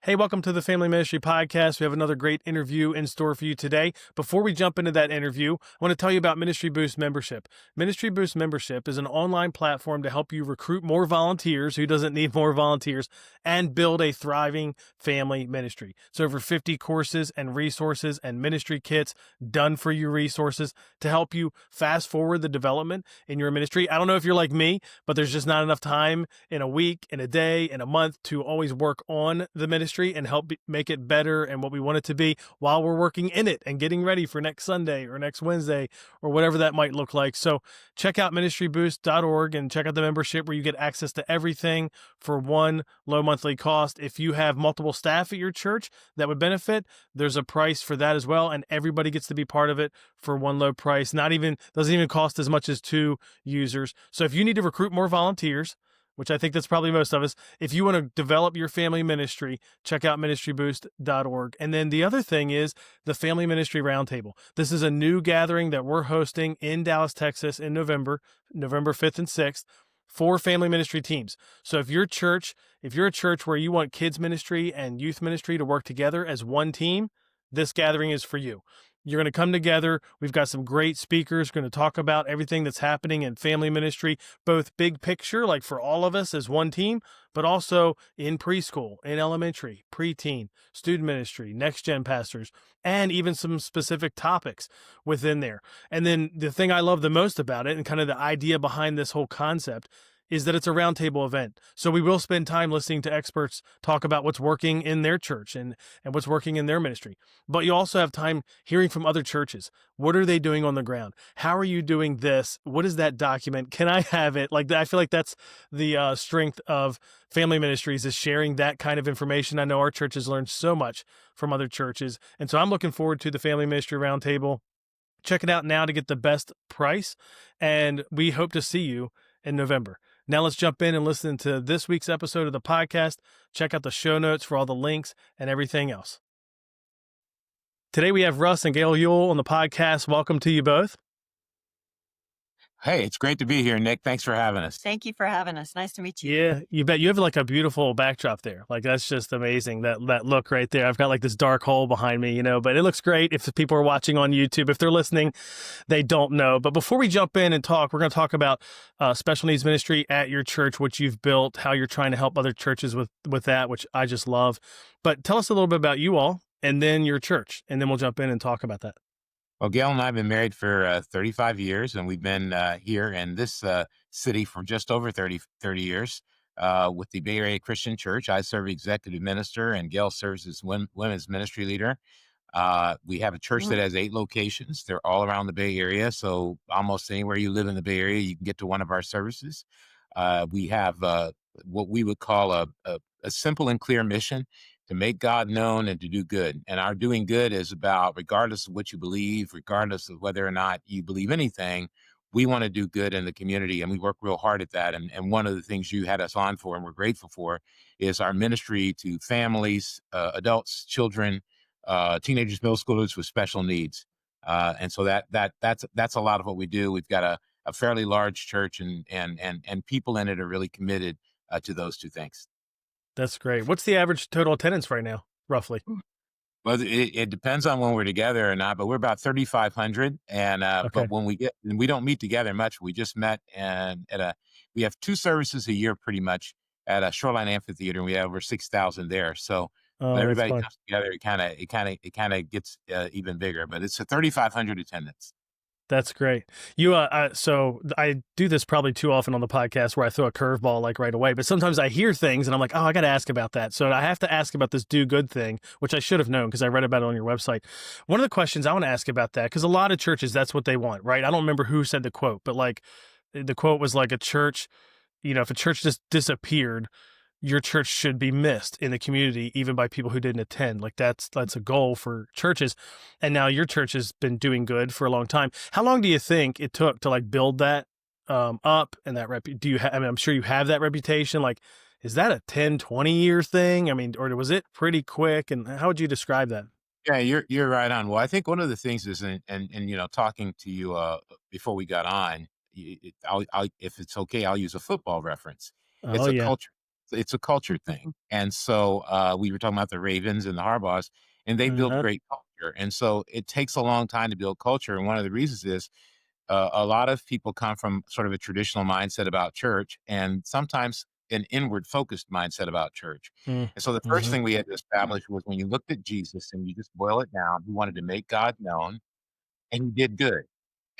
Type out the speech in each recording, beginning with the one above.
Hey, welcome to the Family Ministry Podcast. We have another great interview in store for you today. Before we jump into that interview, I want to tell you about Ministry Boost membership. Ministry Boost membership is an online platform to help you recruit more volunteers. Who doesn't need more volunteers? And build a thriving family ministry. It's over 50 courses and resources and ministry kits, done for you resources to help you fast forward the development in your ministry. I don't know if you're like me, but there's just not enough time in a week, in a day, in a month to always work on the ministry and help make it better and what we want it to be while we're working in it and getting ready for next Sunday or next Wednesday or whatever that might look like. So check out ministryboost.org and check out the membership where you get access to everything for one low monthly cost. If you have multiple staff at your church that would benefit, there's a price for that as well. And everybody gets to be part of it for one low price. Doesn't even cost as much as 2 users. So if you need to recruit more volunteers, which I think that's probably most of us, if you want to develop your family ministry, check out ministryboost.org. And then the other thing is the Family Ministry Roundtable. This is a new gathering that we're hosting in Dallas, Texas in November 5th and 6th for family ministry teams. So if you're a church where you want kids ministry and youth ministry to work together as one team, this gathering is for you. You're going to come together. We've got some great speakers going to talk about everything that's happening in family ministry, both big picture, like for all of us as one team, but also in preschool, in elementary, preteen, student ministry, next gen pastors, and even some specific topics within there. And then the thing I love the most about it and kind of the idea behind this whole concept is that it's a roundtable event. So we will spend time listening to experts talk about what's working in their church and what's working in their ministry. But you also have time hearing from other churches. What are they doing on the ground? How are you doing this? What is that document? Can I have it? Like, I feel like that's the strength of family ministries, is sharing that kind of information. I know our church has learned so much from other churches. And so I'm looking forward to the Family Ministry Roundtable. Check it out now to get the best price. And we hope to see you in November. Now let's jump in and listen to this week's episode of the podcast. Check out the show notes for all the links and everything else. Today we have Russ and Gail Ewell on the podcast. Welcome to you both. Hey, it's great to be here, Nick. Thanks for having us. Thank you for having us. Nice to meet you. Yeah, you bet. You have like a beautiful backdrop there. Like, that's just amazing, that look right there. I've got like this dark hole behind me, but it looks great. If people are watching on YouTube, if they're listening, they don't know. But before we jump in and talk, we're going to talk about special needs ministry at your church, what you've built, how you're trying to help other churches with that, which I just love. But tell us a little bit about you all and then your church, and then we'll jump in and talk about that. Well, Gail and I have been married for 35 years, and we've been here in this city for just over 30 years with the Bay Area Christian Church. I serve executive minister, and Gail serves as women's ministry leader. We have a church that has 8 locations. They're all around the Bay Area, so almost anywhere you live in the Bay Area, you can get to one of our services. We have what we would call a simple and clear mission: to make God known and to do good. And our doing good is about, regardless of what you believe, regardless of whether or not you believe anything, we want to do good in the community, and we work real hard at that. And one of the things you had us on for, and we're grateful for, is our ministry to families, adults, children, teenagers, middle schoolers with special needs. And so that's a lot of what we do. We've got a fairly large church, and people in it are really committed to those two things. That's great. What's the average total attendance right now, roughly? Well, it depends on when we're together or not, but we're about 3,500. And Okay. but when we don't meet together much. We just met, and we have 2 services a year pretty much at a Shoreline Amphitheater, and we have over 6,000 there. So Oh, when that's everybody fun. comes together, it kind of gets even bigger. But it's a 3,500 attendance. That's great. So I do this probably too often on the podcast where I throw a curveball like right away, but sometimes I hear things and I'm like, oh, I got to ask about that. So I have to ask about this do good thing, which I should have known because I read about it on your website. One of the questions I want to ask about that, because a lot of churches, that's what they want, right? I don't remember who said the quote, but like the quote was like, a church, if a church just disappeared, your church should be missed in the community, even by people who didn't attend. Like that's a goal for churches. And now your church has been doing good for a long time. How long do you think it took to like build that up and that I'm sure you have that reputation. Like, is that a 10, 20 year thing? I mean, or was it pretty quick? And how would you describe that? Yeah, you're right on. Well, I think one of the things is, and talking to you before we got on, if it's okay, I'll use a football reference. Oh It's a yeah. culture. It's a culture thing. And so we were talking about the Ravens and the Harbaughs, and they built Uh-huh. great culture. And so it takes a long time to build culture. And one of the reasons is a lot of people come from sort of a traditional mindset about church and sometimes an inward focused mindset about church. And so the first Mm-hmm. thing we had to establish was when you looked at Jesus and you just boil it down, he wanted to make God known and he did good.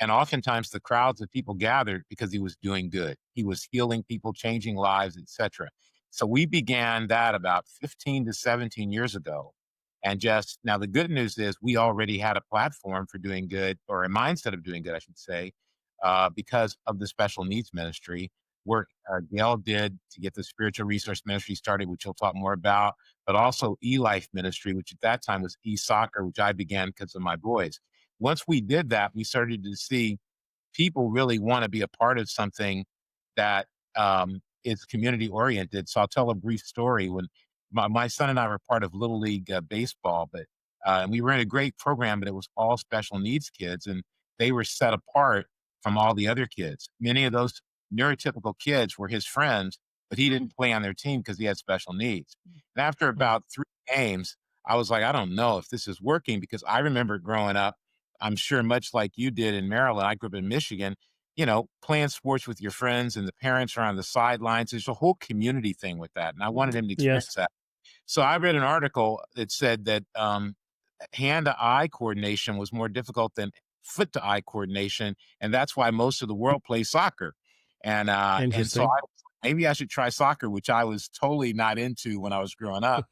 And oftentimes the crowds of people gathered because he was doing good. He was healing people, changing lives, etc. So we began that about 15 to 17 years ago. And just now, the good news is we already had a platform for doing good, or a mindset of doing good, I should say, because of the special needs ministry work Gail did to get the spiritual resource ministry started, which he'll talk more about, but also e-life ministry, which at that time was e-soccer, which I began because of my boys. Once we did that, we started to see people really want to be a part of something that is community oriented. So I'll tell a brief story. When my son and I were part of Little League baseball, but and we ran a great program, but it was all special needs kids, and they were set apart from all the other kids. Many of those neurotypical kids were his friends, but he didn't play on their team because he had special needs. And after about 3 games, I was like, I don't know if this is working because I remember growing up, I'm sure much like you did in Maryland, I grew up in Michigan, playing sports with your friends and the parents are on the sidelines. There's a whole community thing with that. And I wanted him to experience Yes. that. So I read an article that said that hand to eye coordination was more difficult than foot to eye coordination. And that's why most of the world plays soccer. And so Interesting. maybe I should try soccer, which I was totally not into when I was growing up.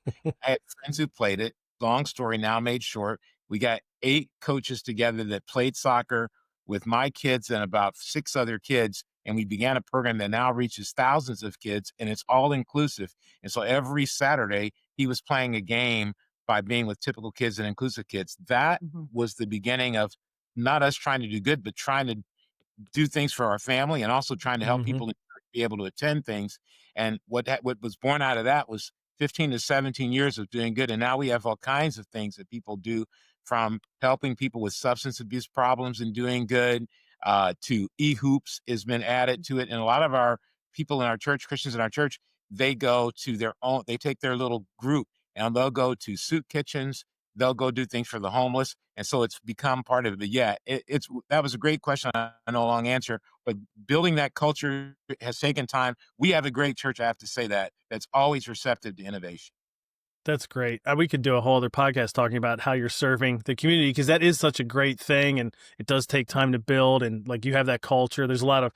I had friends who played it. Long story now made short. We got 8 coaches together that played soccer with my kids and about 6 other kids. And we began a program that now reaches thousands of kids and it's all inclusive. And so every Saturday he was playing a game by being with typical kids and inclusive kids. That Mhm. was the beginning of not us trying to do good, but trying to do things for our family and also trying to help Mm-hmm. people to be able to attend things. And what was born out of that was 15 to 17 years of doing good. And now we have all kinds of things that people do, from helping people with substance abuse problems and doing good, to e-hoops has been added to it. And a lot of our people in our church, Christians in our church, they go to they take their little group and they'll go to soup kitchens, they'll go do things for the homeless. And so it's become part of it. Yeah, that was a great question. I know a long answer, but building that culture has taken time. We have a great church, I have to say that, that's always receptive to innovation. That's great. We could do a whole other podcast talking about how you're serving the community because that is such a great thing and it does take time to build and like you have that culture. There's a lot of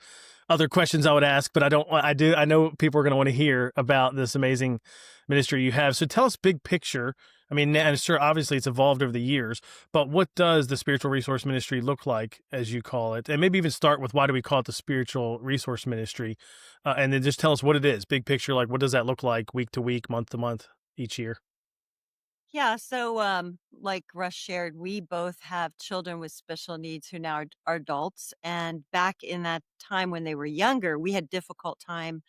other questions I would ask, but I know people are going to want to hear about this amazing ministry you have. So tell us big picture. I mean, and sure, obviously it's evolved over the years, but what does the spiritual resource ministry look like as you call it? And maybe even start with why do we call it the spiritual resource ministry? And then just tell us what it is, big picture. Like what does that look like week to week, month to month, each year? Yeah, so like Russ shared, we both have children with special needs who now are adults. And back in that time when they were younger, we had difficult time.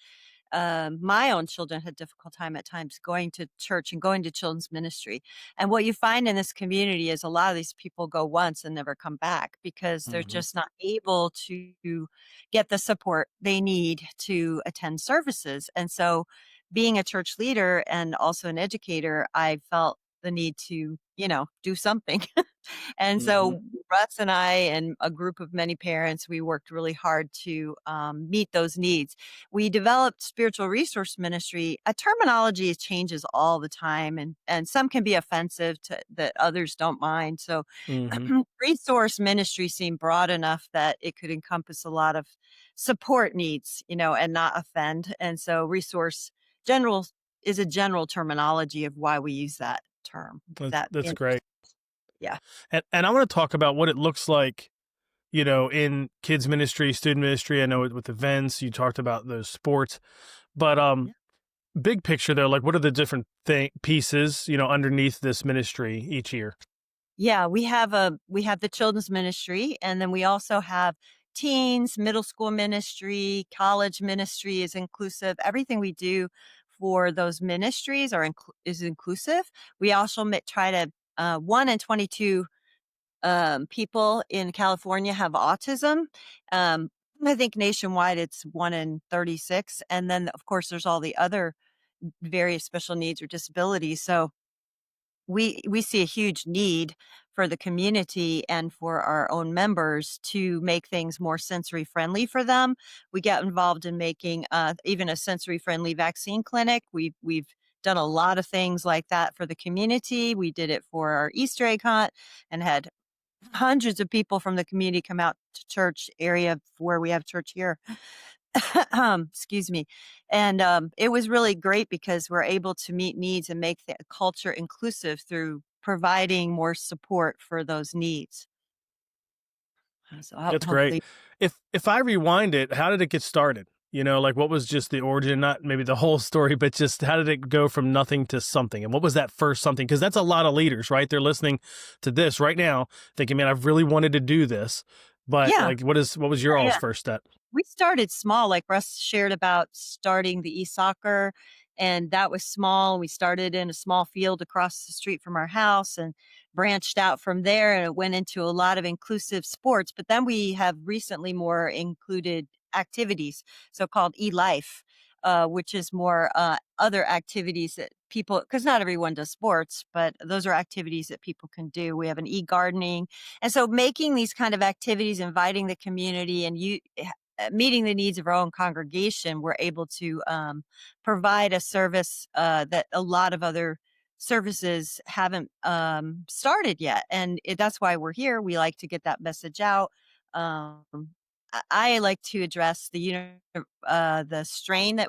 My own children had difficult time at times going to church and going to children's ministry. And what you find in this community is a lot of these people go once and never come back because they're Mm-hmm. just not able to get the support they need to attend services. And so, being a church leader and also an educator, I felt the need to, do something. And Mm-hmm. so Russ and I and a group of many parents, we worked really hard to meet those needs. We developed spiritual resource ministry. A terminology changes all the time, and some can be offensive to that others don't mind. So Mm-hmm. resource ministry seemed broad enough that it could encompass a lot of support needs, and not offend. And so resource general is a general terminology of why we use that term. If that That's great. yeah. And I want to talk about what it looks like, in kids ministry, student ministry. I know with events, you talked about those sports, but big picture though, like what are the different pieces, underneath this ministry each year? Yeah, we have the children's ministry, and then we also have teens, middle school ministry, college ministry is inclusive. Everything we do for those ministries is inclusive. We also try to 1 in 22 people in California have autism. Um, I think nationwide it's 1 in 36, and then of course there's all the other various special needs or disabilities. So we see a huge need for the community and for our own members to make things more sensory friendly for them. We get involved in making even a sensory friendly vaccine clinic. We've done a lot of things like that for the community. We did it for our Easter egg hunt and had hundreds of people from the community come out to church area where we have church here. Excuse me. And it was really great because we're able to meet needs and make the culture inclusive through providing more support for those needs. So That's great. hopefully, If I rewind it, how did it get started? Like what was just the origin, not maybe the whole story, but just how did it go from nothing to something? And what was that first something? Because that's a lot of leaders, right? They're listening to this right now, thinking, man, I've really wanted to do this. But yeah, like what was your all's yeah. first step? We started small, like Russ shared about starting the e-soccer, and that was small. We started in a small field across the street from our house and branched out from there, and it went into a lot of inclusive sports. But then we have recently more included activities, so-called e-life, which is more other activities that people, because not everyone does sports, but those are activities that people can do. We have an e-gardening. And so making these kind of activities, inviting the community and you meeting the needs of our own congregation, we're able to provide a service that a lot of other services haven't started yet. And that's why we're here. We like to get that message out. Um, I like to address the strain that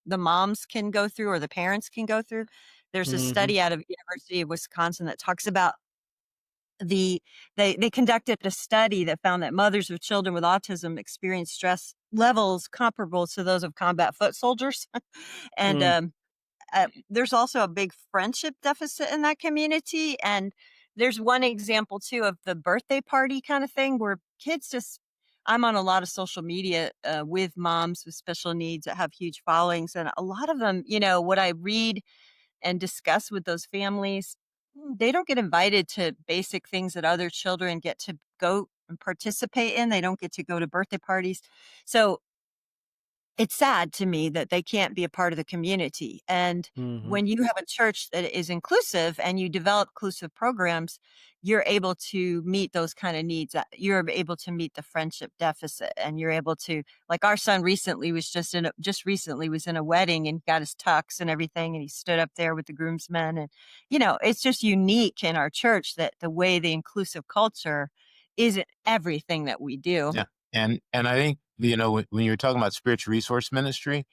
the moms can go through or the parents can go through. There's a Hmm. study out of University of Wisconsin that talks about the they conducted a study that found that mothers of children with autism experience stress levels comparable to those of combat foot soldiers. And Mm. there's also a big friendship deficit in that community. And there's one example too of the birthday party kind of thing where kids just, I'm on a lot of social media with moms with special needs that have huge followings. And a lot of them, what I read and discuss with those families, they don't get invited to basic things that other children get to go and participate in. They don't get to go to birthday parties. So it's sad to me that they can't be a part of the community. And Hmm. when you have a church that is inclusive and you develop inclusive programs, you're able to meet those kind of needs. You're able to meet the friendship deficit, and you're able to, like our son recently was just recently was in a wedding and got his tux and everything, and he stood up there with the groomsmen, and it's just unique in our church that the way the inclusive culture isn't everything that we do. Yeah. And I think, when you're talking about spiritual resource ministry,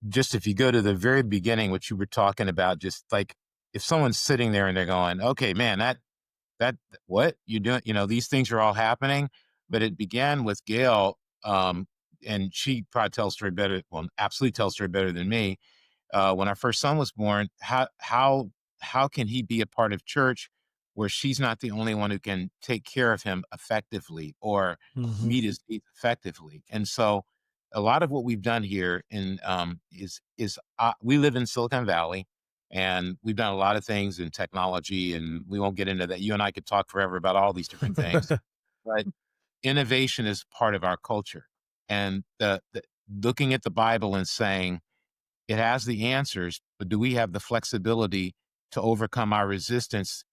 just if you go to the very beginning, what you were talking about, just like if someone's sitting there and they're going, okay, man, that what you doing, these things are all happening. But it began with Gail, and she probably tells story better, well, absolutely tells story better than me. When our first son was born, how can he be a part of church where she's not the only one who can take care of him effectively or Hmm. meet his needs effectively? And so, a lot of what we've done here is we live in Silicon Valley, and we've done a lot of things in technology, and we won't get into that. You and I could talk forever about all these different things, but innovation is part of our culture, and the looking at the Bible and saying it has the answers, but do we have the flexibility to overcome our resistance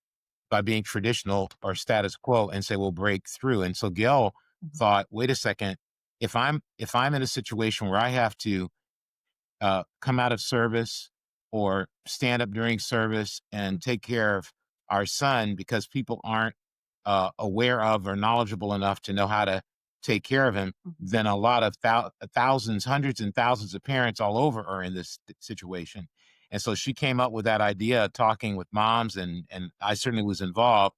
by being traditional or status quo and say we'll break through? And so Gail Mhm. thought, wait a second, if I'm in a situation where I have to come out of service or stand up during service and take care of our son because people aren't aware of or knowledgeable enough to know how to take care of him, Mhm. then a lot of thousands, hundreds and thousands of parents all over are in this situation. And so she came up with that idea, talking with moms, and I certainly was involved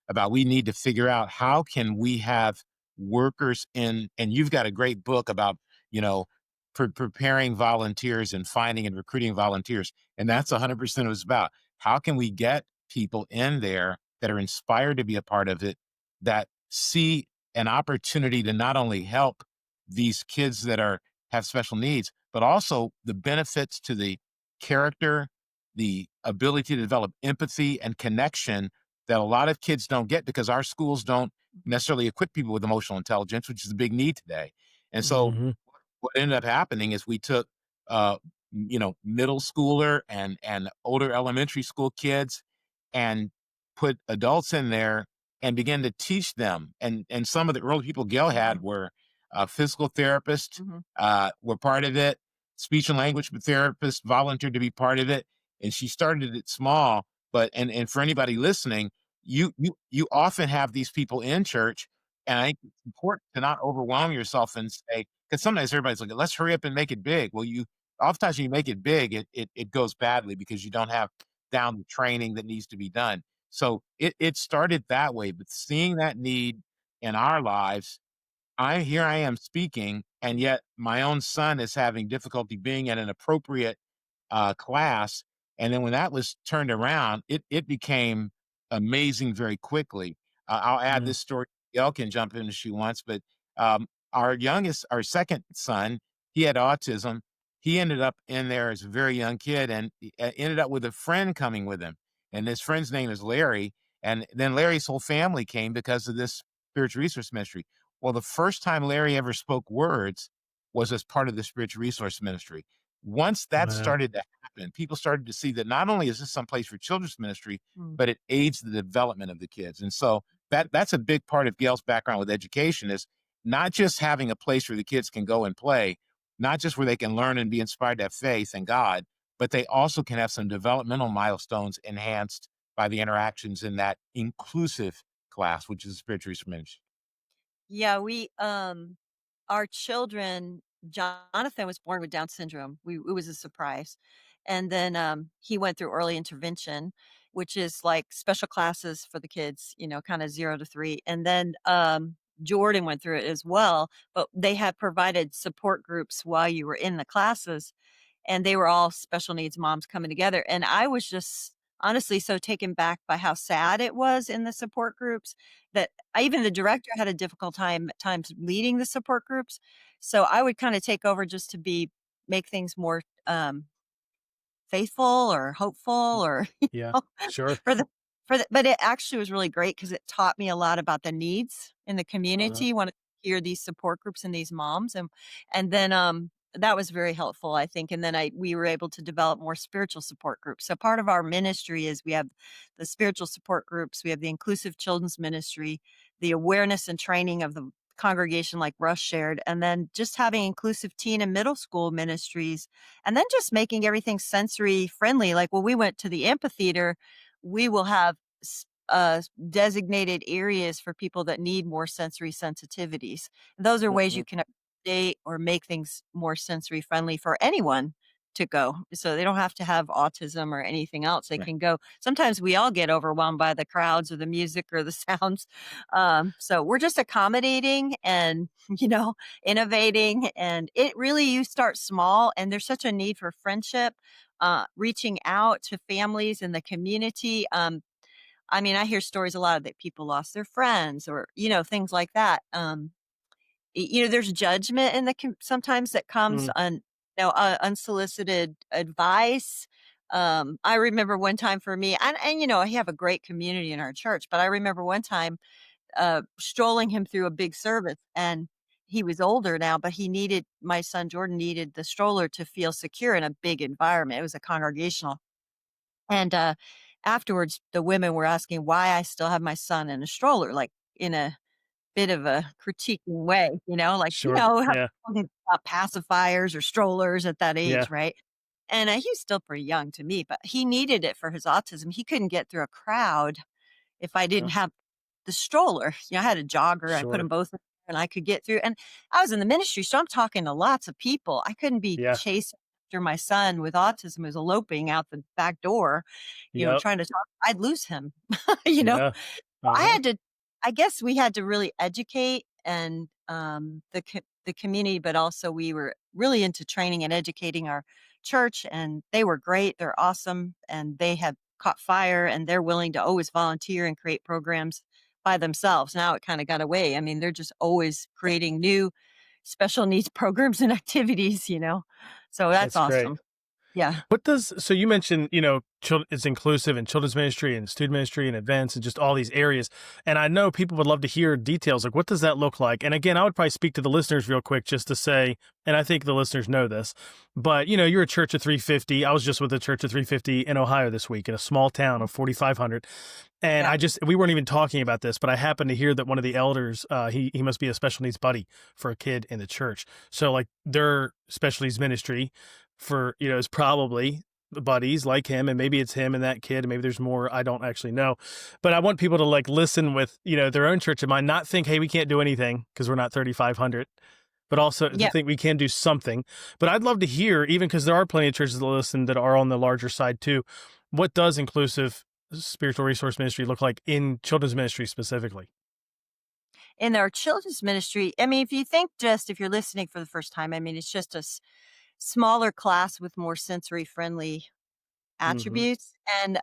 about we need to figure out how can we have workers in, and you've got a great book about, you know, preparing volunteers and finding and recruiting volunteers. And that's 100% what it's about. How can we get people in there that are inspired to be a part of it, that see an opportunity to not only help these kids that have special needs, but also the benefits to the character, the ability to develop empathy and connection that a lot of kids don't get because our schools don't necessarily equip people with emotional intelligence, which is a big need today. And so Hmm. what ended up happening is we took uh, middle schooler and older elementary school kids, and put adults in there and begin to teach them. And some of the early people Gail had Mhm, were physical therapists, mhm, were part of it. Speech and language therapists volunteered to be part of it, and she started it small. But and for anybody listening, you often have these people in church, and I think it's important to not overwhelm yourself and say, because sometimes everybody's like, let's hurry up and make it big. Well, oftentimes when you make it big, it goes badly because you don't have down the training that needs to be done. So it started that way, but seeing that need in our lives, I am speaking, and yet my own son is having difficulty being at an appropriate class. And then when that was turned around, it became amazing very quickly. I'll add Mm, this story. Gail can jump in if she wants, but our second son, he had autism. He ended up in there as a very young kid, and he, ended up with a friend coming with him. And his friend's name is Larry. And then Larry's whole family came because of this spiritual resource ministry. Well, the first time Larry ever spoke words was as part of the spiritual resource ministry. Once that wow. started to happen, people started to see that not only is this some place for children's ministry, mm. but it aids the development of the kids. And so that's a big part of Gail's background with education is not just having a place where the kids can go and play, not just where they can learn and be inspired to have faith in God, but they also can have some developmental milestones enhanced by the interactions in that inclusive class, which is spiritual resource ministry. Yeah, our children Jonathan was born with Down syndrome. It was a surprise. And then, he went through early intervention, which is like special classes for the kids, kinda 0 to 3. And then, Jordan went through it as well, but they had provided support groups while you were in the classes, and they were all special needs moms coming together, and I was just honestly so taken back by how sad it was in the support groups that even the director had a difficult time at times leading the support groups, so I would kinda take over just to make things more, faithful or hopeful or, Yeah, know, sure. for the but it actually was really great because it taught me a lot about the needs in the Uh, community when I hear these support groups and these moms, and then, that was very helpful, I think, and then we were able to develop more spiritual support groups. So part of our ministry is we have the spiritual support groups, we have the inclusive children's ministry, the awareness and training of the congregation like Russ shared, and then just having inclusive teen and middle school ministries and then just making everything sensory friendly. Like when we went to the amphitheater, we will have designated areas for people that need more sensory sensitivities. Those are ways you mhm, can update or make things more sensory friendly for anyone to go. So they don't have to have autism or anything else. They Right. can go. Sometimes we all get overwhelmed by the crowds or the music or the sounds. So we're just accommodating and, you know, innovating, and it really you start small, and there's such a need for friendship, reaching out to families in the community. I mean, I hear stories a lot that people lost their friends or, things like that. There's judgment in the sometimes that comes mm, unsolicited advice. I remember one time for me, and I have a great community in our church, but I remember one time strolling him through a big service, and he was older now, but my son Jordan needed the stroller to feel secure in a big environment. It was a congregational. And afterwards, the women were asking why I still have my son in a stroller, like in a bit of a critiquing way, like, sure. how Yeah, talking about pacifiers or strollers at that yeah, age, right? And he's still pretty young to me, but he needed it for his autism. He couldn't get through a crowd if I didn't uh, have the stroller. I had a jogger, I put them sure. both in there and I could get through, and I was in the ministry, so I'm talking to lots of people. I couldn't be Yeah, chasing after my son with autism who's eloping out the back door, yep, trying to talk. I'd lose him, you know? yeah, I uh-huh, had to I guess we had to really educate and, the community, but also we were really into training and educating our church, and they were great, they're awesome, and they have caught fire, and they're willing to always volunteer and create programs by themselves. Now it kinda got away. I mean, they're just always creating new special needs programs and activities, so that's that's great. awesome. Yeah. What does so you mentioned, it's inclusive in children's ministry and student ministry and events and just all these areas. And I know people would love to hear details. Like, what does that look like? And again, I would probably speak to the listeners real quick just to say, and I think the listeners know this, but you're a church of 350. I was just with a church of 350 in Ohio this week in a small town of 4,500. And Yeah. we weren't even talking about this, but I happened to hear that one of the elders, he must be a special needs buddy for a kid in the church. So like their special needs ministry for, is probably the buddies like him, and maybe it's him and that kid, and maybe there's more. I don't actually know, but I want people to like listen with, their own church in mind, not think, hey, we can't do anything because we're not 3,500, but also to Yeah. think we can do something. But I'd love to hear, even because there are plenty of churches that listen that are on the larger side too. What does inclusive spiritual resource ministry look like in children's ministry specifically? In our children's ministry, I mean, if you're listening for the first time, I mean, it's just a smaller class with more sensory friendly Hmm. attributes. And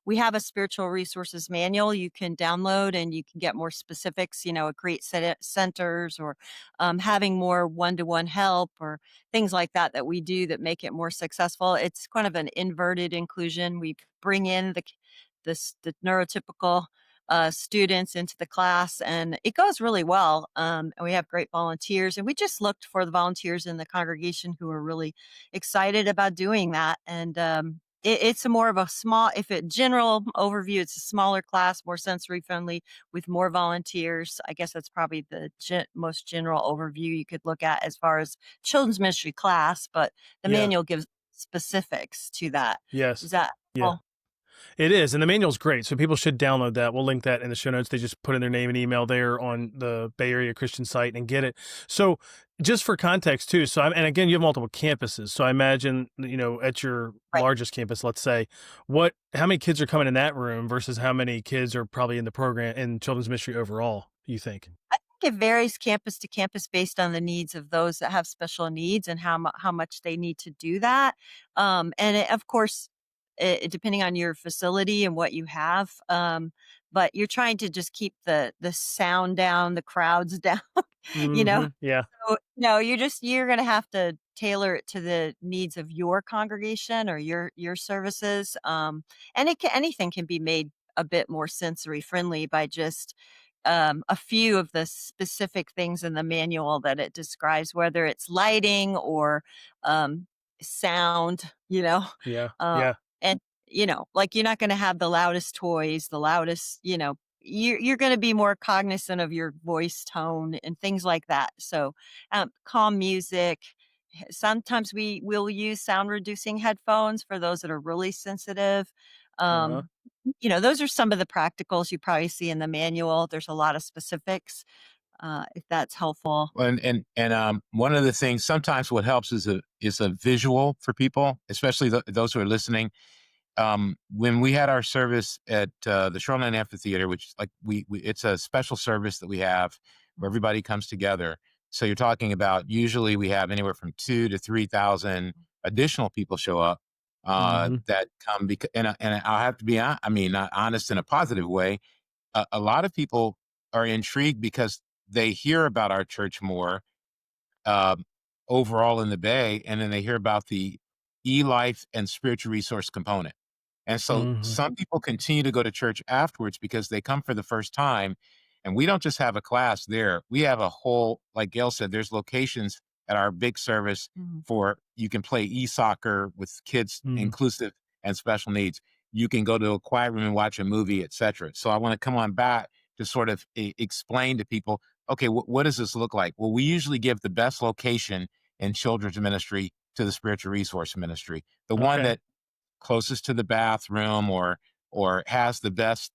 we have a spiritual resources manual you can download, and you can get more specifics, at create centers, or having more one-to-one help, or things like that we do that make it more successful. It's kind of an inverted inclusion. We bring in the neurotypical students into the class, and it goes really well. And we have great volunteers, and we just looked for the volunteers in the congregation who are really excited about doing that. And it's a more of a small, if it general overview, it's a smaller class, more sensory friendly, with more volunteers. I guess that's probably the most general overview you could look at as far as children's ministry class, but the Yeah. manual gives specifics to that. Yes. Is that Yeah. all? It is, and the manual's great, so people should download that. We'll link that in the show notes. They just put in their name and email there on the Bay Area Christian site and get it. So, just for context too, and again, you have multiple campuses. So I imagine, at your Right. largest campus, let's say, how many kids are coming in that room versus how many kids are probably in the program in children's ministry overall, you think? I think it varies campus to campus based on the needs of those that have special needs, and how much they need to do that. And of course, depending on your facility and what you have, but you're trying to just keep the sound down, the crowds down, you know. Yeah. So no, you're going to have to tailor it to the needs of your congregation or your services. And anything can be made a bit more sensory friendly by just a few of the specific things in the manual that it describes, whether it's lighting or sound, Yeah. uh, Yeah. and like you're not going to have the loudest toys, the loudest, you're going to be more cognizant of your voice tone and things like that. So calm music. Sometimes we will use sound reducing headphones for those that are really sensitive. Uh-huh. Um, those are some of the practicals you probably see in the manual. There's a lot of specifics, if that's helpful. And one of the things sometimes what helps is a visual for people, especially those who are listening. When we had our service at the Shoreline Amphitheater, which is like it's a special service that we have where everybody comes together. So you're talking about usually we have anywhere from 2 to 3,000 additional people show up Hmm. that come because and I'll have to be I mean not honest in a positive way. A lot of people are intrigued because they hear about our church more um, overall in the Bay, and then they hear about the e-life and spiritual resource component. And so Hmm. some people continue to go to church afterwards because they come for the first time. And we don't just have a class there. We have a whole, like Gail said, there's locations at our big service Mhm. for you can play e-soccer with kids Hmm. inclusive and special needs. You can go to a quiet room and watch a movie, etc. So I want to come on back to sort of explain to people, okay, what does this look like? Well, we usually give the best location in children's ministry to the spiritual resource ministry, the one Okay. that closest to the bathroom or has the best,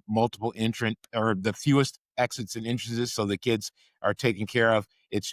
multiple entrant or the fewest exits and entrances so the kids are taken care of.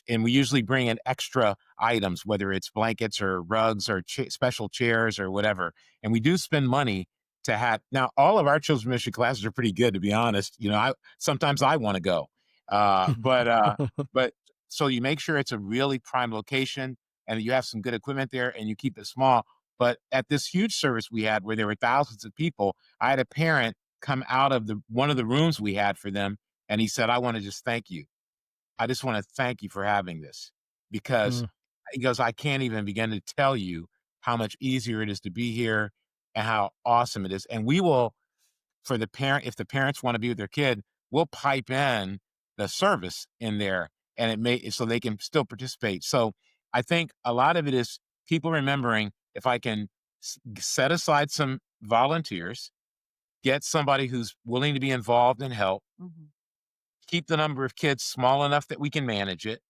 And we usually bring in extra items, whether it's blankets or rugs or special chairs or whatever. And we do spend money to have. Now all of our children's ministry classes are pretty good, to be honest. I sometimes I want to go. But so you make sure it's a really prime location and you have some good equipment there and you keep it small. But at this huge service we had where there were thousands of people, I had a parent come out of one of the rooms we had for them, and he said, "I want to just thank you. I just want to thank you for having this because," Mm. he goes, "I can't even begin to tell you how much easier it is to be here and how awesome it is. And we will, for the parent, if the parents want to be with their kid, we'll pipe in the service in there and it may, so they can still participate. So I think a lot of it is people remembering, if I can set aside some volunteers, get somebody who's willing to be involved and help, Mhm. keep the number of kids small enough that we can manage it.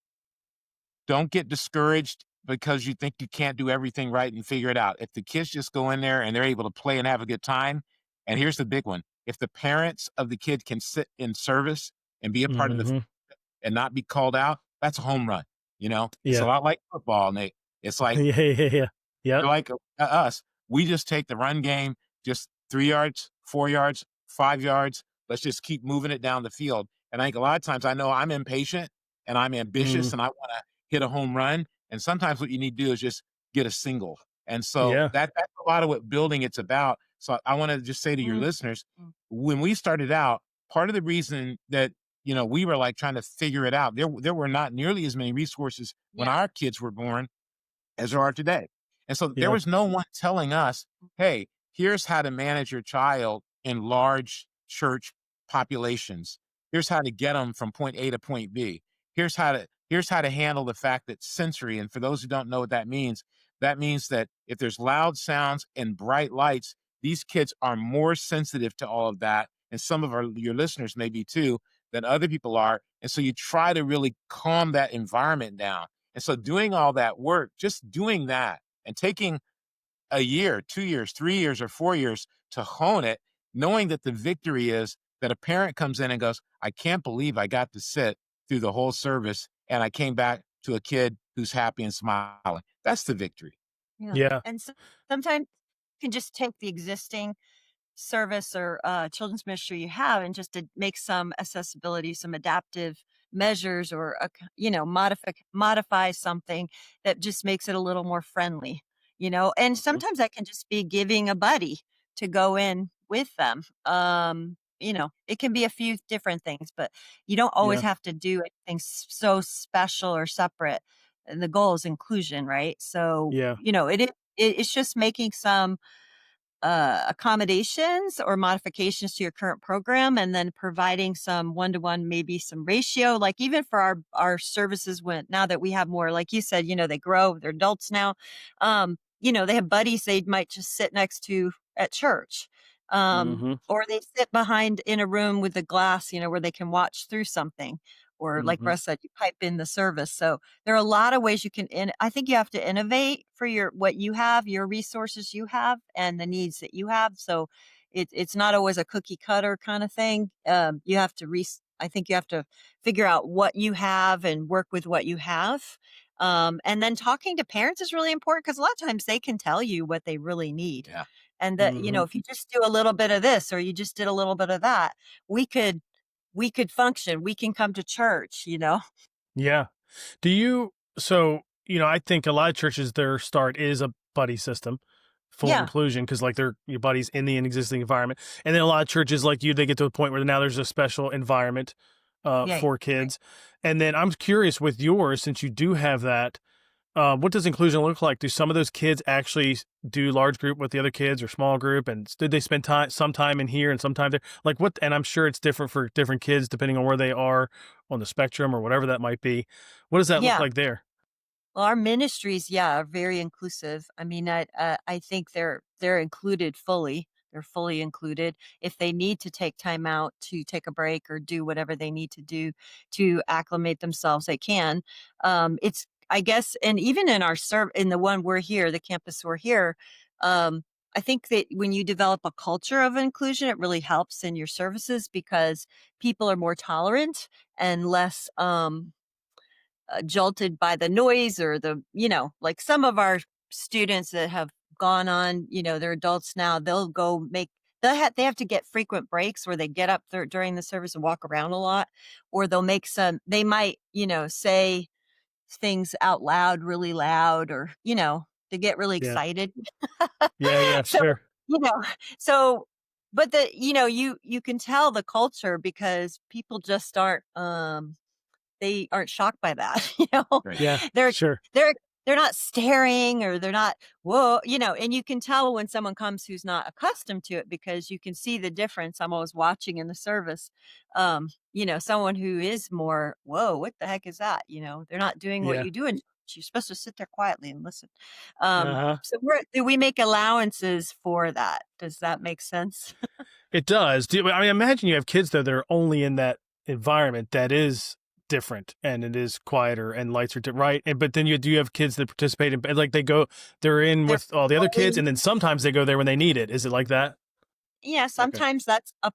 Don't get discouraged because you think you can't do everything right and figure it out. If the kids just go in there and they're able to play and have a good time, and here's the big one, if the parents of the kid can sit in service and be a part of the Hmm. and not be called out, that's a home run. You know, it's a Yeah. lot like football, Nate. It's like Yeah. Yeah. Yeah. Yep. they're like us. We just take the run game, just 3 yards, 4 yards, 5 yards. Let's just keep moving it down the field. And I think a lot of times I know I'm impatient and I'm ambitious Mm, and I want to hit a home run. And sometimes what you need to do is just get a single. And so yeah. that's a lot of what building it's about. So I want to just say to your Mm, listeners, mm. when we started out, part of the reason that we were like trying to figure it out, there were not nearly as many resources when Yeah. our kids were born as there are today. And so there Yeah. was no one telling us, hey, here's how to manage your child in large church populations. Here's how to get them from point A to point B. Here's how to handle the fact that sensory, and for those who don't know what that means that if there's loud sounds and bright lights, these kids are more sensitive to all of that. And some of your listeners may be too, than other people are. And so you try to really calm that environment down. And so doing all that work, just doing that and taking a year, 2 years, 3 years, or 4 years to hone it, knowing that the victory is that a parent comes in and goes, I can't believe I got to sit through the whole service and I came back to a kid who's happy and smiling. That's the victory. Yeah. Yeah. And sometimes you can just take the existing service or children's ministry you have and just to make some accessibility, some adaptive measures or modify something that just makes it a little more friendly, and Mhm. sometimes that can just be giving a buddy to go in with them. It can be a few different things, but you don't always Yeah. have to do anything so special or separate, and the goal is inclusion, right? So Yeah. it's just making some accommodations or modifications to your current program, and then providing some one-to-one, maybe some ratio, like even for our services, when now that we have more, like you said, they grow, they're adults now. They have buddies they might just sit next to at church. Hmm. Or they sit behind in a room with a glass, where they can watch through something. Or like Hmm. Russ said, you pipe in the service. So there are a lot of ways you can I think you have to innovate for what you have, your resources you have, and the needs that you have. So it's not always a cookie cutter kind of thing. You have to I think you have to figure out what you have and work with what you have. And then talking to parents is really important because a lot of times they can tell you what they really need. Yeah. And that, Hmm. if you just do a little bit of this or you just did a little bit of that, we could function. We can come to church. Yeah. I think a lot of churches, their start is a buddy system, full Yeah. inclusion, because like they're your buddies in the existing environment. And then a lot of churches like you, they get to a point where now there's a special environment Yeah. for kids. And then I'm curious with yours, since you do have that, what does inclusion look like? Do some of those kids actually do large group with the other kids or small group? And did they spend some time in here and some time there? Like what? And I'm sure it's different for different kids depending on where they are on the spectrum or whatever that might be. What does that look Yeah. like there? Well, our ministries, yeah, are very inclusive. I mean, I think they're included fully. They're fully included. If they need to take time out to take a break or do whatever they need to do to acclimate themselves, they can. It's I guess, and even in in the one we're here, the campus we're here, um, I think that when you develop a culture of inclusion, it really helps in your services because people are more tolerant and less jolted by the noise or like some of our students that have gone on, they're adults now, they have to get frequent breaks where they get up there during the service and walk around a lot, or they might, say things out loud, really loud, or, they get really Yeah. excited. Yeah. Yeah. So, Sure. you know, so, but you can tell the culture because people just aren't, they aren't shocked by that, Great. Yeah. They're Sure. they're they're not staring or they're not, whoa, and you can tell when someone comes who's not accustomed to it because you can see the difference. I'm always watching in the service. Someone who is more, whoa, what the heck is that? They're not doing what Yeah. you do in church. You're supposed to sit there quietly and listen. Uh-huh. So do we make allowances for that? Does that make sense? It does. I mean, imagine you have kids though that are only in that environment that is different and it is quieter and lights are right. But then you do have kids that participate in like they're in They're with all the other kids, fully and then sometimes they go there when they need it. Is it like that? Yeah, Okay. sometimes that's a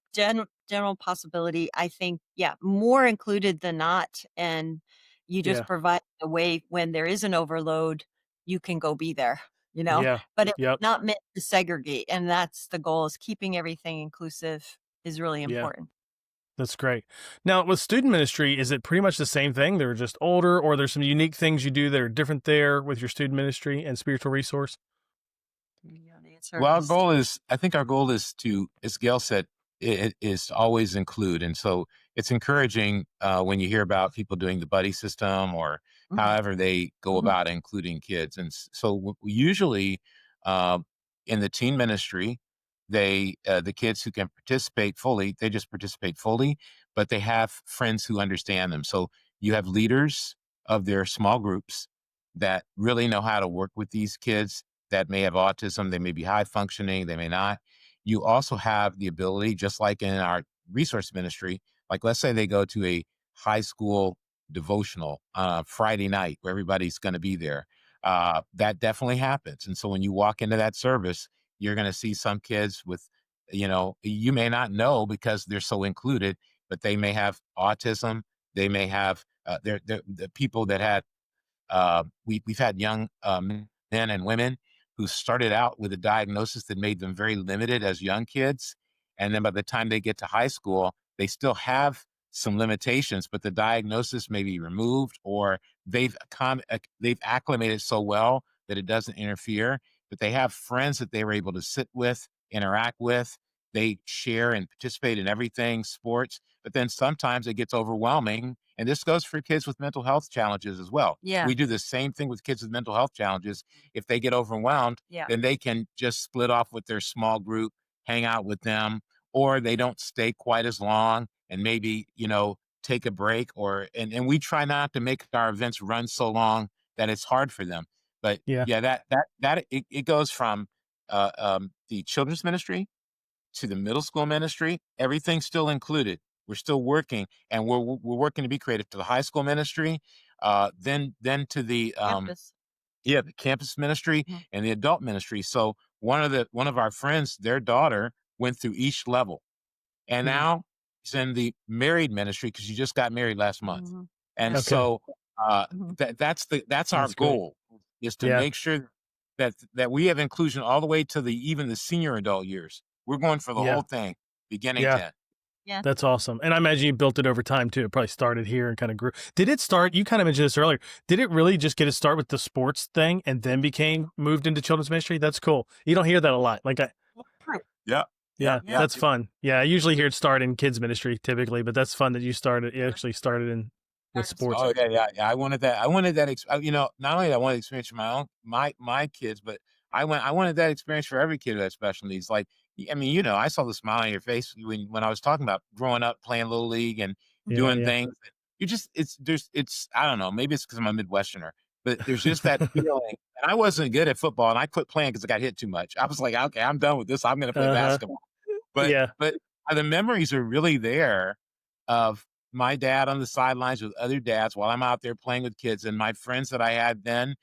general possibility. I think, yeah, more included than not, and you just Yeah. provide a way when there is an overload, you can go be there, Yeah. but it's Yep. not meant to segregate, and that's the goal is keeping everything inclusive is really Yeah. important. That's great. Now, with student ministry, is it pretty much the same thing? They're just older, or there's some unique things you do that are different there with your student ministry and spiritual resource? You know, the answer Well, is I think our goal is to, as Gail said, is to always include. And so it's encouraging when you hear about people doing the buddy system or Mhm, however they go mhm, about including kids. And so usually uh, in the teen ministry, the kids who can participate fully, they just participate fully, but they have friends who understand them. So you have leaders of their small groups that really know how to work with these kids that may have autism, they may be high functioning, they may not. You also have the ability, just like in our resource ministry, like let's say they go to a high school devotional Friday night where everybody's going to be there. That definitely happens. And so when you walk into that service, you're going to see some kids with, you may not know because they're so included, but they may have autism. They may have, they're the people that had we've had young men and women who started out with a diagnosis that made them very limited as young kids, and then by the time they get to high school, they still have some limitations, but the diagnosis may be removed, or they've acclimated so well that it doesn't interfere. But they have friends that they were able to sit with, interact with. They share and participate in everything, sports. But then sometimes it gets overwhelming, and this goes for kids with mental health challenges as well. yeah, We do the same thing with kids with mental health challenges. If they get overwhelmed, yeah, then they can just split off with their small group, hang out with them, or they don't stay quite as long and maybe, take a break and we try not to make our events run so long that it's hard for them. But Yeah. yeah, it goes from the children's ministry to the middle school ministry, everything's still included. We're still working, and we're working to be creative to the high school ministry, then to campus. the campus ministry Mhm, and the adult ministry. So one of our friends, their daughter went through each level, and Mm. now she's in the married ministry because she just got married last month. mhm, And yeah, Okay. so mhm, that's our That's great. goal, is to Yeah. make sure that we have inclusion all the way to the even the senior adult years. We're going for the Yeah. whole thing, beginning Yeah. to end. yeah. That's awesome. And I imagine you built it over time too. It probably started here and kind of grew. Did it start? You kind of mentioned this earlier. Did it really just get a start with the sports thing and then became moved into children's ministry? That's cool. You don't hear that a lot. Yeah, yeah, Yeah, Yeah. yeah. that's fun. Yeah, I usually hear it start in kids ministry typically, but that's fun that you actually started in with sports. Oh, yeah, yeah, yeah. I wanted that not only did I want to experience for my kids, but I wanted that experience for every kid who had special needs. Like, I mean, I saw the smile on your face when I was talking about growing up playing little league and Yeah, doing yeah. things. You just it's I don't know, maybe it's because I'm a Midwesterner, but there's just that feeling. And I wasn't good at football, and I quit playing because I got hit too much. I was like, okay, I'm done with this. I'm going to play Uh-huh. basketball. Yeah. But the memories are really there of my dad on the sidelines with other dads while I'm out there playing with kids, and my friends that I had then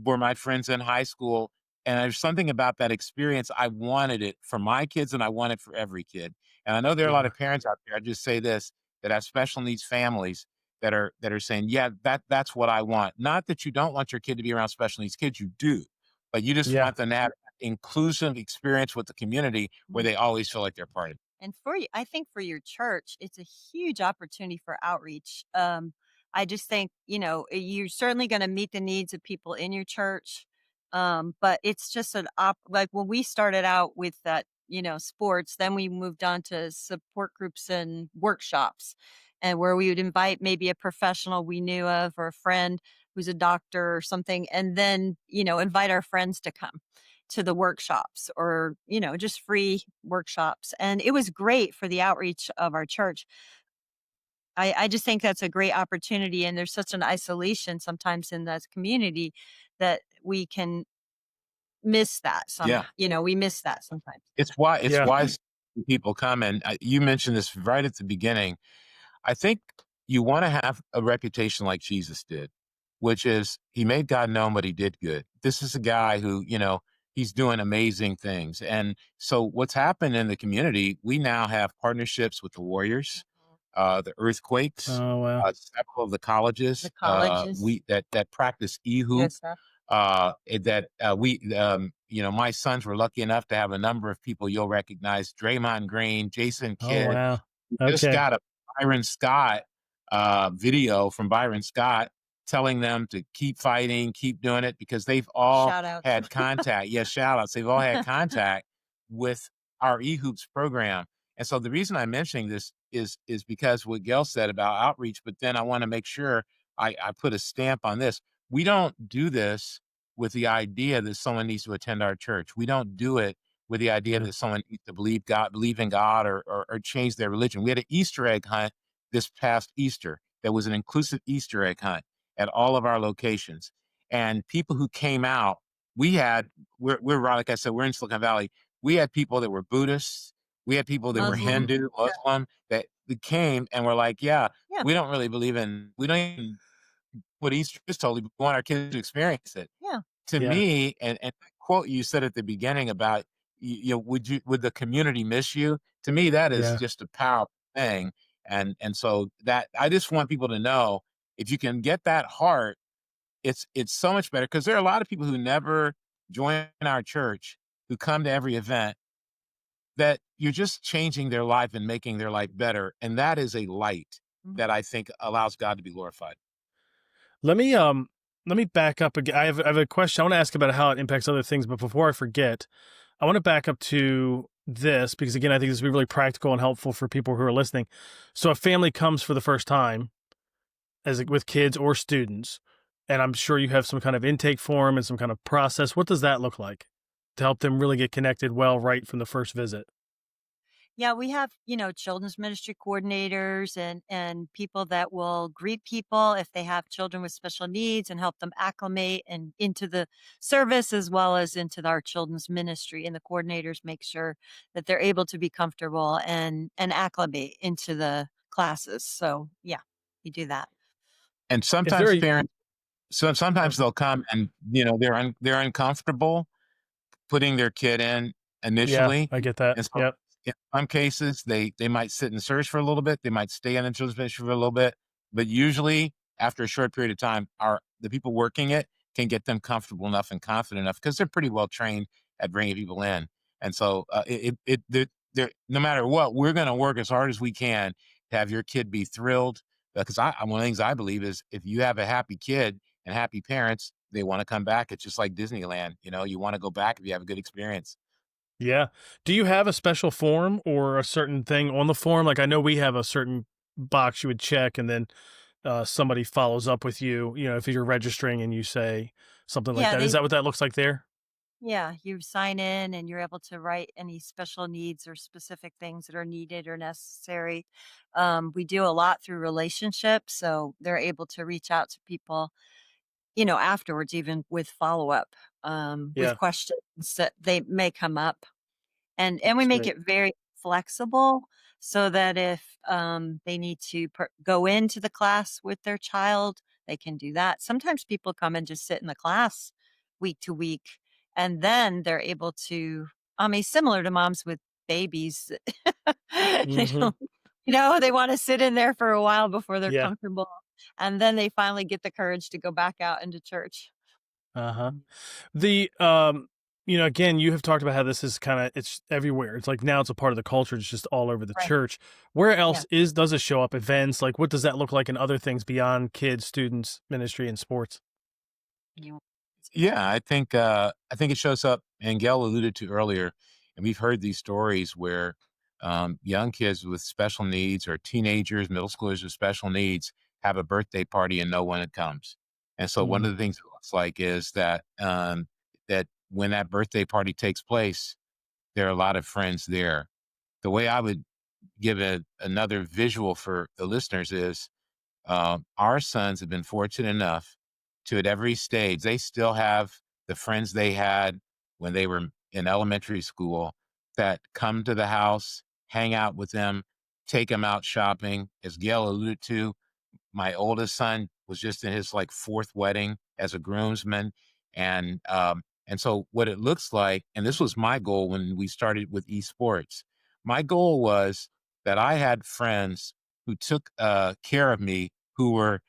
were my friends in high school, and there's something about that experience. I wanted it for my kids, and I want it for every kid. And I know there are a lot Yeah. of parents out there, I just say this, that have special needs families that are saying, "Yeah, that's what I want." Not that you don't want your kid to be around special needs kids, you do, but you just Yeah. want them to have inclusive experience with the community where Mhm. they always feel like they're part of it. And for you, I think for your church, it's a huge opportunity for outreach. I just think, you're certainly going to meet the needs of people in your church. But it's just like when we started out with that, sports, then we moved on to support groups and workshops and where we would invite maybe a professional we knew of or a friend. who's a doctor or something, and then, invite our friends to come to the workshops or, just free workshops. And it was great for the outreach of our church. I just think that's a great opportunity. And there's such an isolation sometimes in that community that we can miss that Yeah. we miss that sometimes. It's Yeah. why people come, and you mentioned this right at the beginning. I think you want to have a reputation like Jesus did, which is he made God known, but he did good. This is a guy who, he's doing amazing things. And so what's happened in the community, we now have partnerships with the Warriors, the Earthquakes, Oh, wow. several of the colleges, The colleges. that practice e-hoop, Yes, sir. that my sons were lucky enough to have a number of people you'll recognize: Draymond Green, Jason Oh, Kidd. wow. We just Okay. got a Byron Scott video from Byron Scott telling them to keep fighting, keep doing it, because they've all Shout outs. had contact. Yes, shout outs. They've all had contact with our eHoops program. And so the reason I'm mentioning this is because what Gail said about outreach, but then I want to make sure I put a stamp on this. We don't do this with the idea that someone needs to attend our church. We don't do it with the idea Yeah. that someone needs to believe in God, or change their religion. We had an Easter egg hunt this past Easter that was an inclusive Easter egg hunt at all of our locations. And people who came out, we're like I said, we're in Silicon Valley. We had people that were Buddhists. We had people that were Muslim. Hindu, Muslim, that came and were like, yeah, Yeah, we don't even what Easter is totally, we want our kids to experience it. yeah. To Yeah. me, and that quote you said at the beginning about, would the community miss you? To me, that is Yeah. just a powerful thing. And so that I just want people to know, if you can get that heart, it's so much better, because there are a lot of people who never join our church, who come to every event, that you're just changing their life and making their life better. And that is a light Mhm. that I think allows God to be glorified. Let me let me back up again. I have a question. I want to ask about how it impacts other things, but before I forget, I want to back up to this because again, I think this will be really practical and helpful for people who are listening. So a family comes for the first time with kids or students, and I'm sure you have some kind of intake form and some kind of process. What does that look like to help them really get connected well right from the first visit? Yeah, we have, children's ministry coordinators and people that will greet people if they have children with special needs and help them acclimate and into the service as well as into our children's ministry. And the coordinators make sure that they're able to be comfortable and acclimate into the classes. So yeah, we do that. And If they're sometimes a, parents, so oh, sometimes they'll come and, they're uncomfortable putting their kid in yeah, initially. I get that. And so Yep. in some cases, they might sit and search for a little bit. They might stay in the children's ministry for a little bit. But usually after a short period of time, the people working it can get them comfortable enough and confident enough, because they're pretty well trained at bringing people in. And so no matter what, we're going to work as hard as we can to have your kid be thrilled. Because one of the things I believe is, if you have a happy kid and happy parents, they want to come back. It's just like Disneyland. You want to go back if you have a good experience. Yeah. Do you have a special form or a certain thing on the form? Like I know we have a certain box you would check and then somebody follows up with you, if you're registering and you say something like Yeah, that. Is that what that looks like there? yeah, you sign in and you're able to write any special needs or specific things that are needed or necessary. We do a lot through relationships, so they're able to reach out to people, afterwards, even with follow up, with Yeah, questions that they may come up. And we that's make great. it very flexible so that if, they need to go into the class with their child, they can do that. Sometimes people come and just sit in the class week to week, and then they're able to similar to moms with babies. They Hmm. don't they wanna sit in there for a while before they're Yeah. comfortable, and then they finally get the courage to go back out into church. Uh-huh. Mm. The again, you have talked about how this is kind of it's everywhere. It's like now it's a part of the culture. It's just all over the Right. church. Where Yeah. else does it show up? Events like what does that look like in other things beyond kids, students, ministry, and sports? You Yeah, I think it shows up, and Gail alluded to earlier, and we've heard these stories where young kids with special needs, or teenagers, middle schoolers with special needs, have a birthday party and no one comes. And so one of the things it looks like is that that when that birthday party takes place, there are a lot of friends there. The way I would give another visual for the listeners is our sons have been fortunate enough to, at every stage, they still have the friends they had when they were in elementary school that come to the house, hang out with them, take them out shopping. As Gail alluded to, my oldest son was just in his like fourth wedding as a groomsman. And so what it looks like, and this was my goal when we started with esports, my goal was that I had friends who took care of me, who were,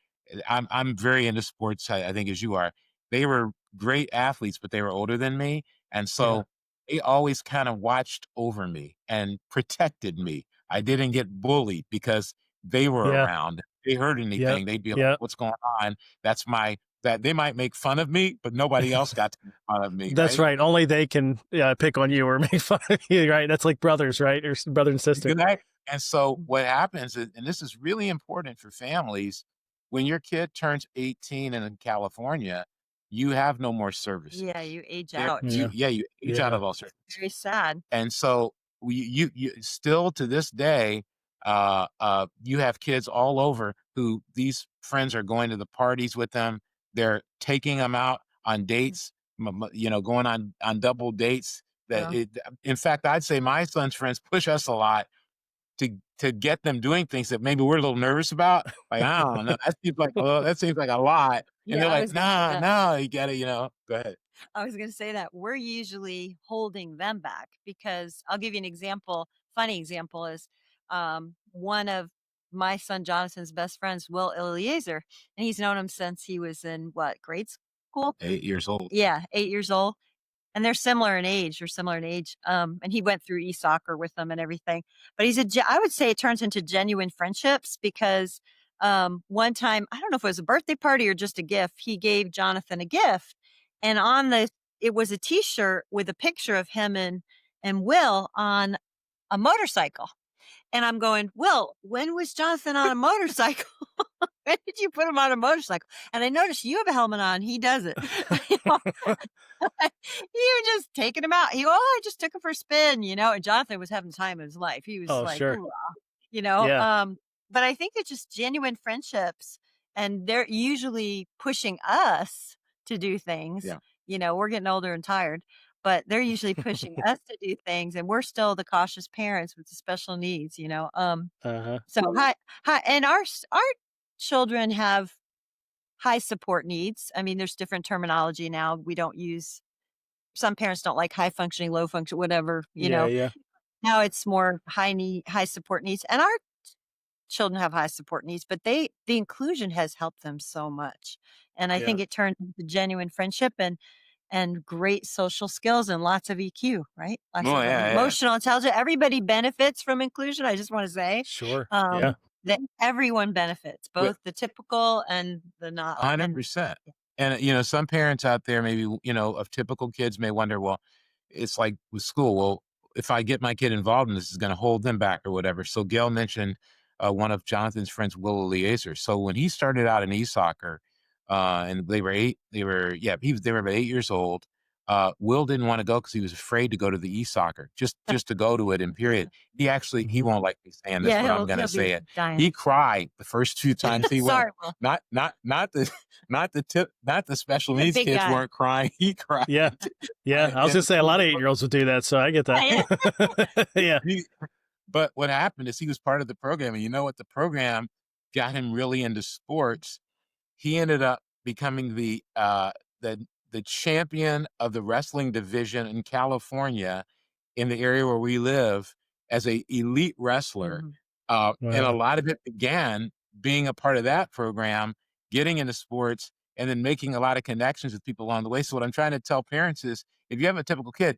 I'm very into sports, I think as you are. They were great athletes, but they were older than me. And Yeah. so they always kind of watched over me and protected me. I didn't get bullied because they were Yeah. around. If they heard Yep. anything, they'd be like, Yep. "What's going on?" That's my that they might make fun of me, but nobody else got to make fun of me, That's right? right. Only they can pick on you or make fun of you, right? That's like brothers, right? Or brother and sister. Right? And so what happens is, and this is really important for families, when your kid turns 18 and in California, you have no more Yeah, services. you age There, out. Yeah. you age out Yeah. of all services. Very sad. And so you still to this day, you have kids all over who these friends are going to the parties with them. They're taking them out on dates, going on double dates. That Well, in fact, I'd say my son's friends push us a lot to get them doing things that maybe we're a little nervous about. Like, I don't know, that seems like a lot. And yeah, they're I like, was gonna say nah, that. no, you gotta, go ahead. I was gonna say that we're usually holding them back because I'll give you an example. Funny example is one of my son Jonathan's best friends, Will Eliezer, and he's known him since he was in what, grade school? 8 years old. Yeah, 8 years old. And they're similar in age. They're similar in age. And he went through e-soccer with them and everything. But I would say it turns into genuine friendships because one time, I don't know if it was a birthday party or just a gift, he gave Jonathan a gift. And it was a t-shirt with a picture of him and Will on a motorcycle. And I'm going, Will, when was Jonathan on a motorcycle? When did you put him on a motorcycle? And I noticed you have a helmet on. He doesn't. You were just taking him out. I just took him for a spin, and Jonathan was having the time of his life. He was Oh, like, sure. "Hoorah," Yeah. but I think it's just genuine friendships, and they're usually pushing us to do things. Yeah. We're getting older and tired, but they're usually pushing us to do things, and we're still the cautious parents with the special needs. Uh-huh. So hi, and our children have high support needs. I mean, there's different terminology now. We don't use some parents don't like high functioning, low function, whatever. Yeah, yeah. Now it's more high support needs. And our children have high support needs, but the inclusion has helped them so much. And I Yeah. think it turned into genuine friendship and great social skills and lots of EQ, right? Lots Oh, of yeah, yeah. emotional intelligence. Everybody benefits from inclusion. I just want to say Sure. um, Yeah. that everyone benefits, Wi both the typical and the not. And 100%. And, some parents out there, maybe, of typical kids may wonder, well, it's like with school. Well, if I get my kid involved in this, is going to hold them back or whatever. So Gail mentioned one of Jonathan's friends, Will Eliezer. So when he started out in e-soccer, and they were about 8 years old. Will didn't want to go because he was afraid to go to the e-soccer, just to go to it. In period, he Mhm. won't like me saying this, yeah, but I'm going to he'll say be it. dying. He cried the first few times he went. Sorry, Will. Not the special He's a needs big kids guy. weren't crying. He cried. Yeah. Yeah. I was And gonna say a lot of 8-year-olds would do that, so I get Yeah, that. Yeah. but what happened is he was part of the program, and you know what? The program got him really into sports. He ended up becoming the champion of the wrestling division in California, in the area where we live, as a elite wrestler. Mhm. And a Wow. lot of it began being a part of that program, getting into sports, and then making a lot of connections with people along the way. So what I'm trying to tell parents is, if you have a typical kid,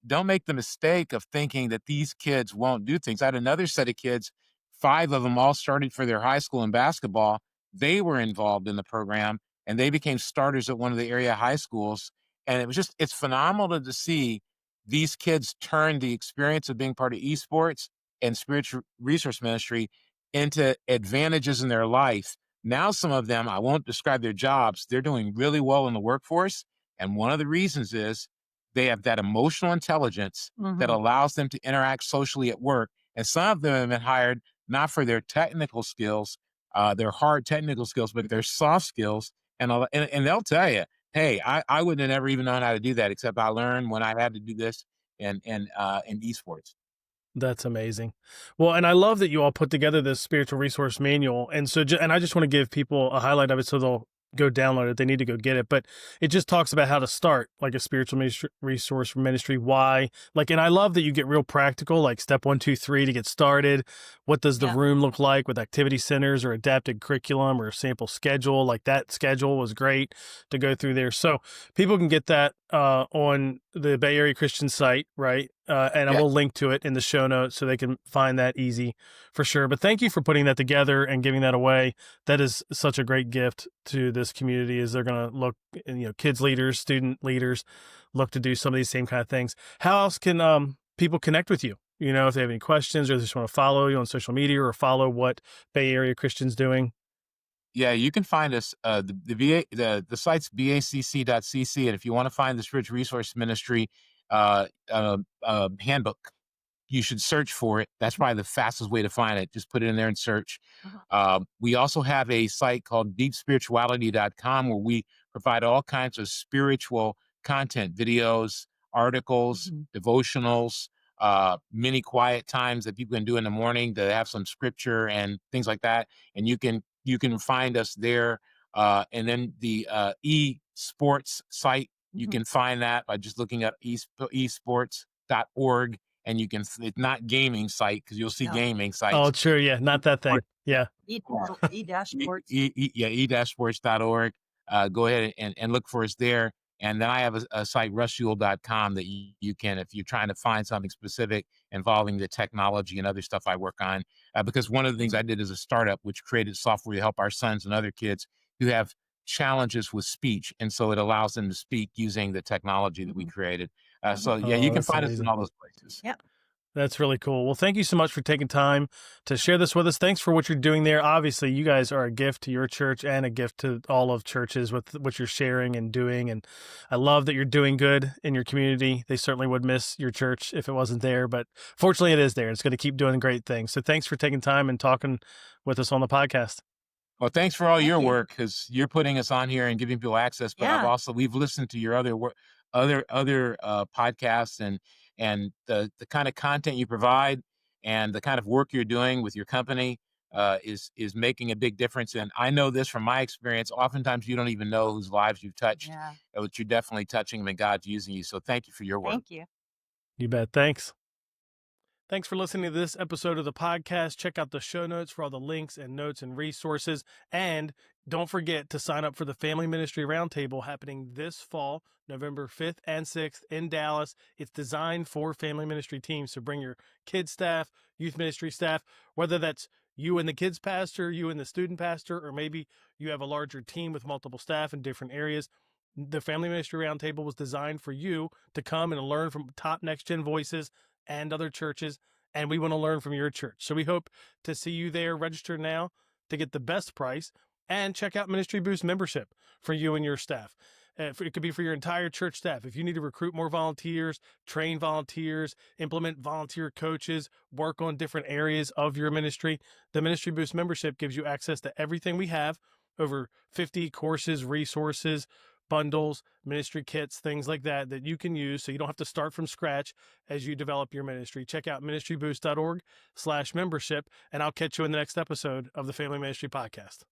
don't make the mistake of thinking that these kids won't do things. I had another set of kids, 5 of them all started for their high school in basketball. They were involved in the program, and they became starters at one of the area high schools. And it's phenomenal to see these kids turn the experience of being part of esports and spiritual resource ministry into advantages in their life Now, some of them, I won't describe their jobs, they're doing really well in the workforce. And one of the reasons is they have that emotional intelligence that Mhm. allows them to interact socially at work. And some of them have been hired not for their technical skills, their hard technical skills, but their soft skills. And they'll tell you, hey, I wouldn't have never even known how to do that, except I learned when I had to do this in esports. That's amazing. Well, and I love that you all put together this spiritual resource manual. And so, and I just want to give people a highlight of it so they'll go download it. They need to go get it. But it just talks about how to start like a spiritual resource for ministry. Why? Like, and I love that you get real practical, like step 1, 2, 3 to get started. What does the Yeah. room look like with activity centers or adapted curriculum or a sample schedule? Like that schedule was great to go through there. So people can get that on the Bay Area Christian site, right? And I Yeah. will link to it in the show notes so they can find that easy for sure. But thank you for putting that together and giving that away. That is such a great gift to this community as they're going to look, kids leaders, student leaders look to do some of these same kind of things. How else can people connect with you? If they have any questions or they just want to follow you on social media or follow what Bay Area Christian's doing. Yeah, you can find us. The site's bacc.cc, and if you want to find the Spiritual Resource Ministry handbook, you should search for it. That's probably the fastest way to find it. Just put it in there and search. We also have a site called deepspirituality.com where we provide all kinds of spiritual content, videos, articles, Mhm. devotionals, mini quiet times that people can do in the morning to have some scripture and things like that. And you can find us there. And then the esports site, you Mhm. can find that by just looking at esports.org. And you can, it's not gaming site because you'll see No. gaming Oh, sites. sure. Yeah. Not that thing. Yeah. E dash sports. E-sports.org. Go ahead and look for us there. And then I have a site, russewell.com, that you can, if you're trying to find something specific involving the technology and other stuff I work on. Because one of the things I did as a startup, which created software to help our sons and other kids who have challenges with speech. And so it allows them to speak using the technology that we Mhm. created. Mhm. So, yeah, you Oh, can that's find us in amazing. all those places. Yep. That's really cool. Well, thank you so much for taking time to share this with us. Thanks for what you're doing there. Obviously, you guys are a gift to your church and a gift to all of churches with what you're sharing and doing. And I love that you're doing good in your community. They certainly would miss your church if it wasn't there, but fortunately it is there. It's going to keep doing great things. So thanks for taking time and talking with us on the podcast. Well, thanks for all Thank your you. work because you're putting us on here and giving people access. But Yeah. we've listened to your other work, other podcasts, and the kind of content you provide and the kind of work you're doing with your company is making a big difference. And I know this from my experience. Oftentimes, you don't even know whose lives you've touched, Yeah. but you're definitely touching them, and God's using you. So thank you for your work. Thank you. You bet. Thanks. Thanks for listening to this episode of the podcast. Check out the show notes for all the links and notes and resources. And don't forget to sign up for the Family Ministry Roundtable happening this fall, November 5th and 6th in Dallas. It's designed for family ministry teams. So bring your kids staff, youth ministry staff, whether that's you and the kids pastor, you and the student pastor, or maybe you have a larger team with multiple staff in different areas. The Family Ministry Roundtable was designed for you to come and learn from top next gen voices and other churches, and we want to learn from your church. So we hope to see you there. Register now to get the best price and check out Ministry Boost membership for you and your staff. It could be for your entire church staff. If you need to recruit more volunteers, train volunteers, implement volunteer coaches, work on different areas of your ministry, the Ministry Boost membership gives you access to everything we have, over 50 courses, resources, bundles, ministry kits, things like that you can use so you don't have to start from scratch as you develop your ministry. Check out ministryboost.org/membership, and I'll catch you in the next episode of the Family Ministry Podcast.